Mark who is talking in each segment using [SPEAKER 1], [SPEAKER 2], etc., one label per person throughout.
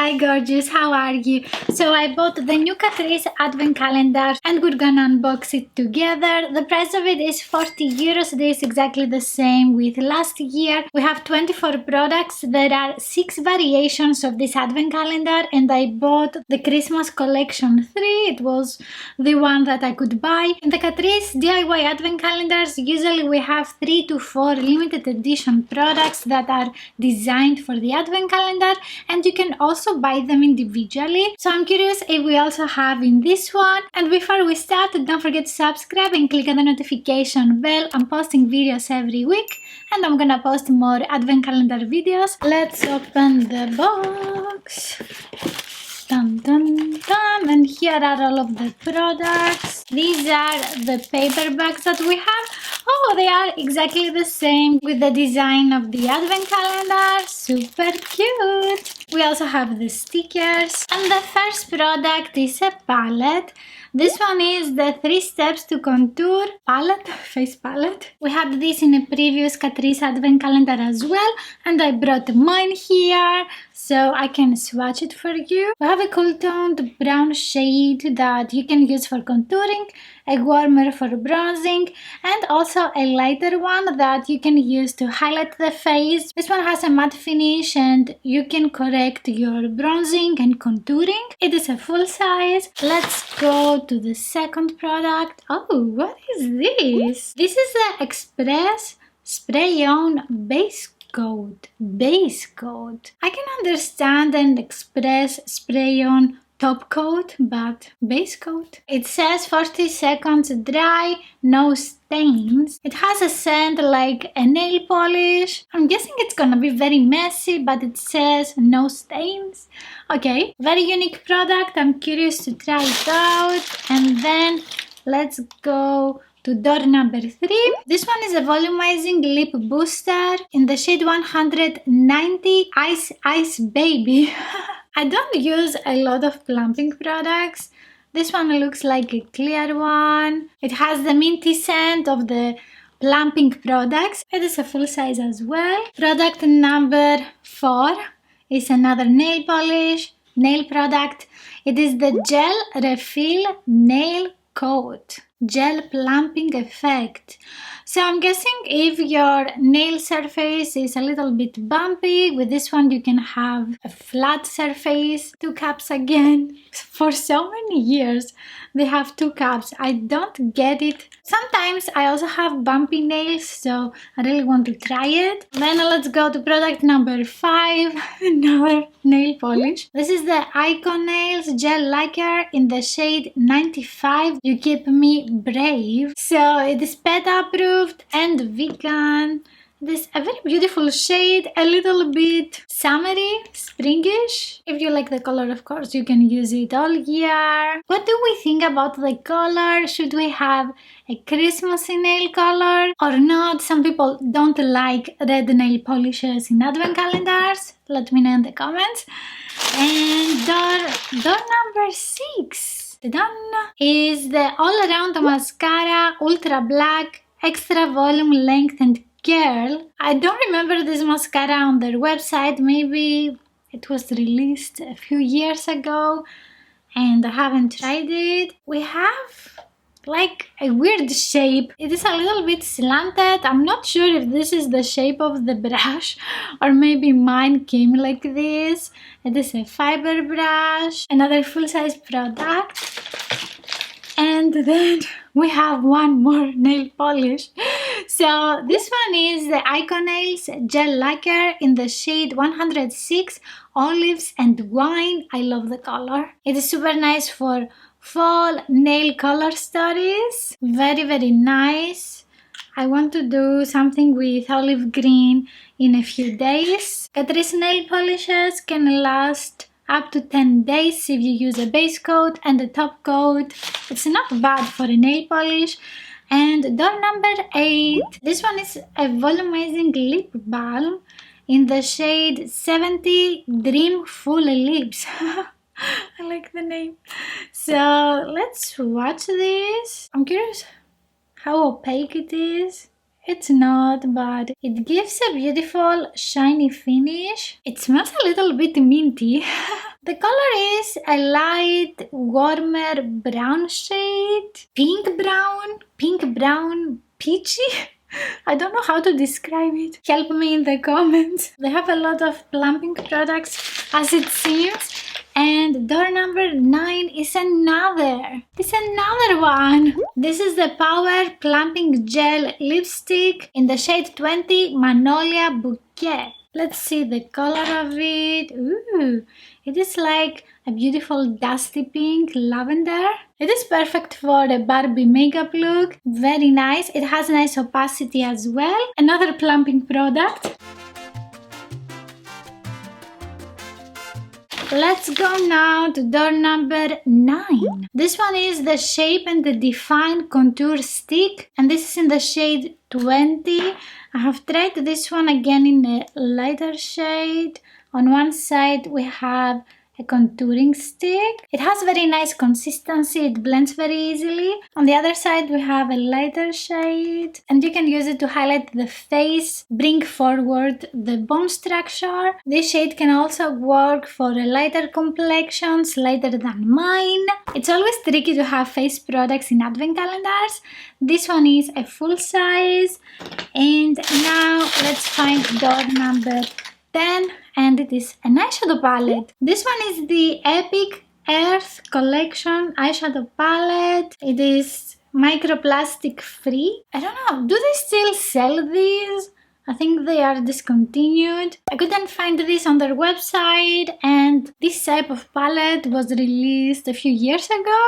[SPEAKER 1] Hi gorgeous, how are you? So I bought the new Catrice Advent Calendar and we're gonna unbox it together. The price of it is 40 euros. This is exactly the same with last year. We have 24 products. There are 6 variations of this Advent Calendar and I bought the Christmas collection 3. It was the one that I could buy. In the Catrice DIY Advent Calendars, usually we have 3 to 4 limited edition products that are designed for the Advent Calendar, and you can also buy them individually. So I'm curious if we also have in this one. And before we start, don't forget to subscribe and click on the notification bell. I'm posting videos every week and I'm gonna post more Advent Calendar videos. Let's open the box. Dun, dun, dun. And here are all of the products. These are the paper bags that we have. Oh, they are exactly the same with the design of the Advent Calendar. Super cute. We also have the stickers. And the first product is a palette. This one is the 3 steps to contour palette, face palette. We had this in a previous Catrice Advent Calendar as well, and I brought mine here so I can swatch it for you. We have a cool toned brown shade that you can use for contouring, a warmer for bronzing, and also a lighter one that you can use to highlight the face. This one has a matte finish and you can correct your bronzing and contouring. It is a full size. Let's go to the second product. Oh, what is this? This is the Express Spray-On Base Coat. Base coat. I can understand an Express Spray-On top coat, but base coat. It says 40 seconds dry, no stains. It has a scent like a nail polish. I'm guessing it's gonna be very messy, but it says no stains. Okay, very unique product. I'm curious to try it out. And then let's go to door number 3. This one is a volumizing lip booster in the shade 190 Ice Baby. I don't use a lot of plumping products. This one looks like a clear one. It has the minty scent of the plumping products. It is a full size as well. Product number 4 is another nail polish, nail product. It is the Gel Refill Nail Coat. Gel plumping effect. So I'm guessing if your nail surface is a little bit bumpy, with this one you can have a flat surface. 2 cups again. For so many years they have 2 cups. I don't get it. Sometimes I also have bumpy nails, so I really want to try it. Then let's go to product number 5, another nail polish. This is the Icon Nails Gel Lacquer in the shade 95. You Keep Me Brave. So it is PETA approved and vegan. This is a very beautiful shade, a little bit summery, springish. If you like the color, of course, you can use it all year. What do we think about the color? Should we have a Christmassy nail color or not? Some people don't like red nail polishes in Advent calendars. Let me know in the comments. And door number 6 is the All Around Mascara Ultra Black Extra Volume Length and Curl. I don't remember this mascara on their website. Maybe it was released a few years ago and I haven't tried it. We have like a weird shape. It is a little bit slanted. I'm not sure if this is the shape of the brush or maybe mine came like this. It is a fiber brush, another full-size product. And then we have one more nail polish. So this one is the Icon Nails Gel Lacquer in the shade 106 Olives and Wine. I love the color. It is super nice for fall nail color stories. Very, very nice. I want to do something with olive green in a few days. Catrice nail polishes can last up to 10 days if you use a base coat and a top coat. It's not bad for a nail polish. And door number 8. This one is a volumizing lip balm in the shade 70 Dream Full Lips. I like the name. So let's swatch this. I'm curious how opaque it is. It's not, but it gives a beautiful shiny finish. It smells a little bit minty. The color is a light, warmer brown shade. Pink brown, peachy. I don't know how to describe it. Help me in the comments. They have a lot of plumping products as it seems. And door number 9 is another one. This is the Power Plumping Gel Lipstick in the shade 20 Magnolia Bouquet. Let's see the color of it. Ooh, it is like a beautiful dusty pink lavender. It is perfect for a Barbie makeup look. Very nice. It has nice opacity as well. Another plumping product. Let's go now to door number 9. This one is the Shape and the Define Contour Stick, and this is in the shade 20. I have tried this one again in a lighter shade. On one side we have a contouring stick. It has very nice consistency, it blends very easily. On the other side we have a lighter shade, and you can use it to highlight the face, bring forward the bone structure. This shade can also work for a lighter complexions, lighter than mine. It's always tricky to have face products in advent calendars. This one is a full size. And now let's find door number 10, and it is an eyeshadow palette. This one is the Epic Earth Collection eyeshadow palette. It is microplastic free. I don't know, do they still sell these? I think they are discontinued. I couldn't find this on their website, and this type of palette was released a few years ago.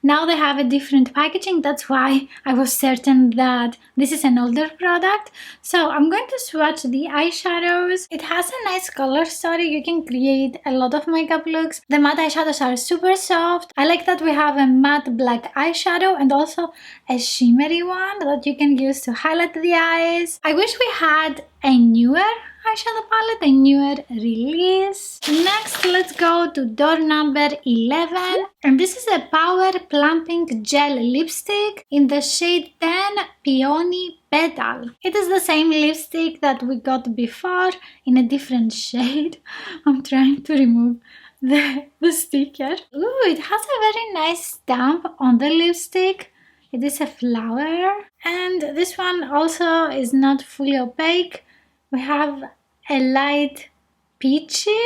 [SPEAKER 1] Now they have a different packaging, that's why I was certain that this is an older product. So I'm going to swatch the eyeshadows. It has a nice color story, you can create a lot of makeup looks. The matte eyeshadows are super soft. I like that we have a matte black eyeshadow and also a shimmery one that you can use to highlight the eyes. I wish we had a newer eyeshadow palette, a newer release. Next, let's go to door number 11, and this is a Power Plumping Gel Lipstick in the shade 10 Peony Petal. It is the same lipstick that we got before in a different shade. I'm trying to remove the sticker. Ooh, it has a very nice stamp on the lipstick. It is a flower, and this one also is not fully opaque. We have a light peachy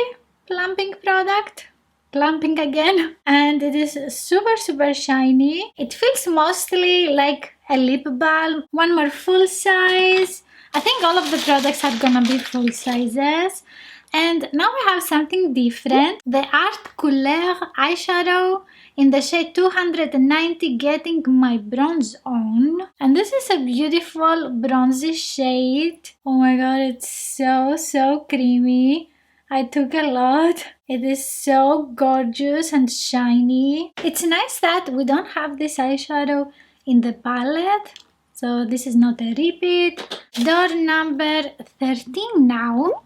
[SPEAKER 1] plumping product, plumping again, and it is super shiny. It feels mostly like a lip balm. One more full size. I think all of the products are gonna be full sizes. And now we have something different, the Art Couleur eyeshadow in the shade 290 Getting My Bronze On. And this is a beautiful bronzy shade. Oh my god, it's so creamy. I took a lot. It is so gorgeous and shiny. It's nice that we don't have this eyeshadow in the palette, so this is not a repeat. Door number 13 now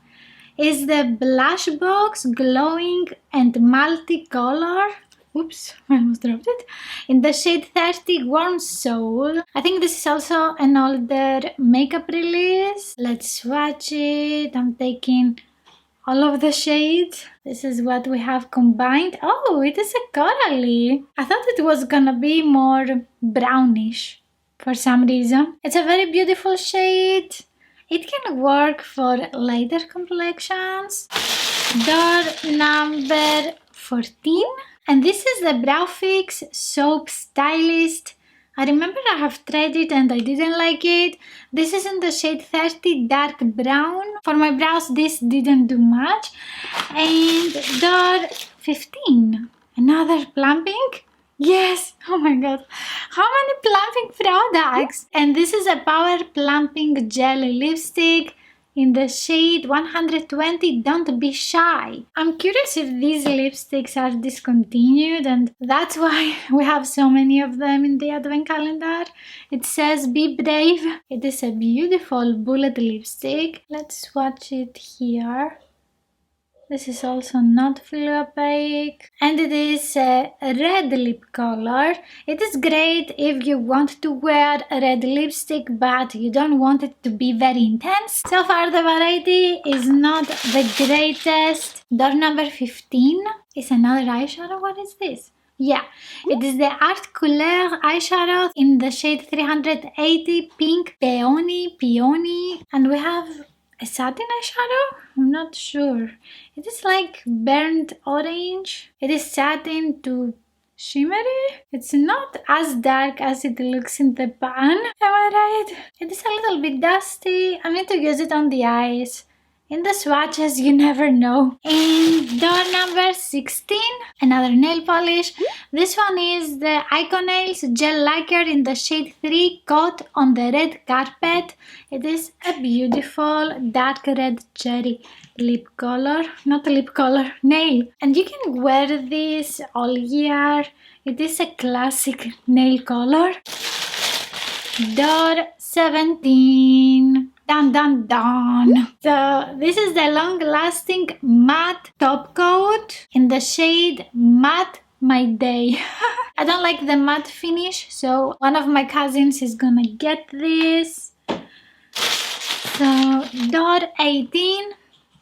[SPEAKER 1] is the Blush Box Glowing and Multicolor. Oops, I almost dropped it. In the shade 30 Warm Soul. I think this is also an older makeup release. Let's swatch it. I'm taking all of the shades. This is what we have combined. Oh, it is a corally. I thought it was gonna be more brownish for some reason. It's a very beautiful shade. It can work for lighter complexions. Door number 14. And this is the Brow Fix Soap Stylist. I remember I have tried it and I didn't like it. This is in the shade 30 Dark Brown. For my brows this didn't do much. And door 15. Another plumping. Yes, oh my god, how many plumping products? And this is a Power Plumping Gel Lipstick in the shade 120 Don't Be Shy. I'm curious if these lipsticks are discontinued, and that's why we have so many of them in the advent calendar. It says Be Brave. It is a beautiful bullet lipstick. Let's swatch it here. This is also not fully opaque. And it is a red lip color. It is great if you want to wear a red lipstick but you don't want it to be very intense. So far the variety is not the greatest. Door number 15 is another eyeshadow. What is this? Yeah, it is the Art Couleur eyeshadow in the shade 380 Pink Peony. And we have a satin eyeshadow? I'm not sure. It is like burnt orange. It is satin to shimmery. It's not as dark as it looks in the pan. Am I right? It is a little bit dusty. I need to use it on the eyes. In the swatches, you never know. In door number 16, another nail polish. This one is the Icon Nails Gel Lacquer in the shade 3 Caught on the Red Carpet. It is a beautiful dark red cherry lip color. Not a lip color, nail. And you can wear this all year. It is a classic nail color. Door 17. Dun dun dun! So this is the long-lasting matte top coat in the shade Matte My Day. I don't like the matte finish, so one of my cousins is gonna get this. So door 18.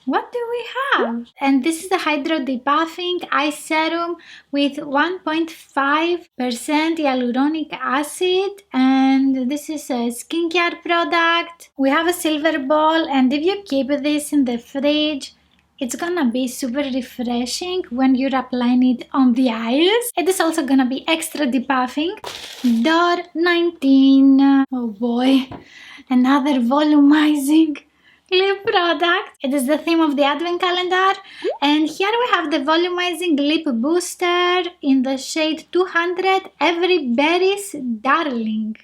[SPEAKER 1] What do we have? And this is the Hydro Depuffing Eye Serum with 1.5% hyaluronic acid, and this is a skincare product. We have a silver ball, and if you keep this in the fridge, it's gonna be super refreshing when you're applying it on the eyes. It is also gonna be extra depuffing. Door 19. Oh boy, another volumizing lip product. It is the theme of the Advent Calendar, and here we have the volumizing lip booster in the shade 200 Everybody's Darling.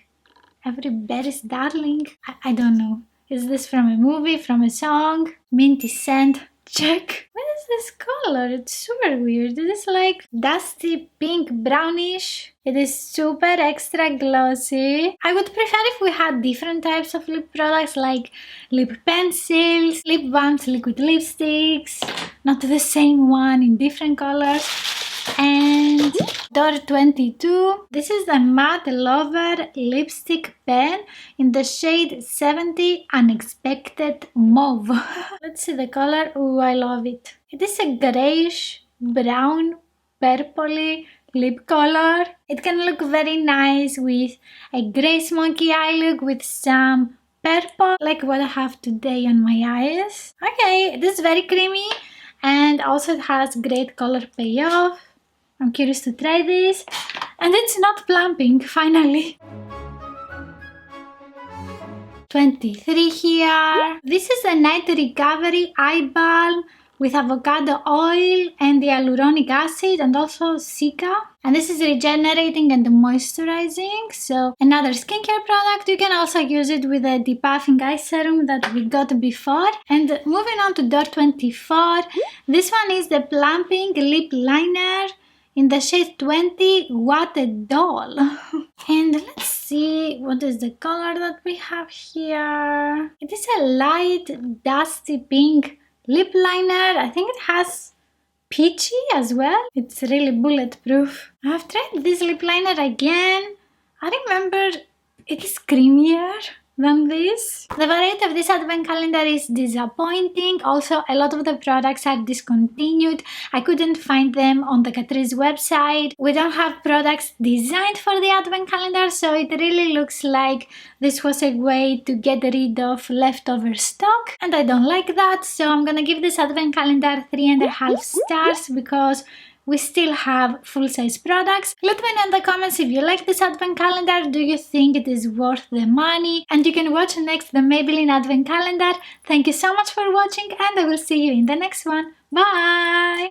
[SPEAKER 1] Everybody's Darling? I don't know. Is this from a movie, from a song? Minty scent. Check. What is this color? It's super weird. It is like dusty pink brownish. It is super extra glossy. I would prefer if we had different types of lip products like lip pencils, lip balms, liquid lipsticks, not the same one in different colors. And door 22. This is the Matte Lover lipstick pen in the shade 70 Unexpected Mauve. Let's see the color. Oh, I love it. It is a grayish, brown, purpley lip color. It can look very nice with a grey smoky eye look with some purple, like what I have today on my eyes. Okay, it is very creamy and also it has great color payoff. I'm curious to try this, and it's not plumping, finally. 23 here. This is a Night Recovery Eye Balm with avocado oil and hyaluronic acid and also cica. And this is regenerating and moisturizing, so another skincare product. You can also use it with a depuffing eye serum that we got before. And moving on to door 24, this one is the Plumping Lip Liner in the shade 20 What a Doll. And let's see what is the color that we have here. It is a light dusty pink lip liner. I think it has peachy as well. It's really bulletproof. I have tried this lip liner again. I remember it is creamier than this. The variety of this advent calendar is disappointing. Also, a lot of the products are discontinued. I couldn't find them on the Catrice website. We don't have products designed for the advent calendar, so it really looks like this was a way to get rid of leftover stock, and I don't like that, so I'm gonna give this advent calendar 3.5 stars because we still have full-size products. Let me know in the comments if you like this advent calendar. Do you think it is worth the money? And you can watch next the Maybelline Advent Calendar. Thank you so much for watching, and I will see you in the next one. Bye!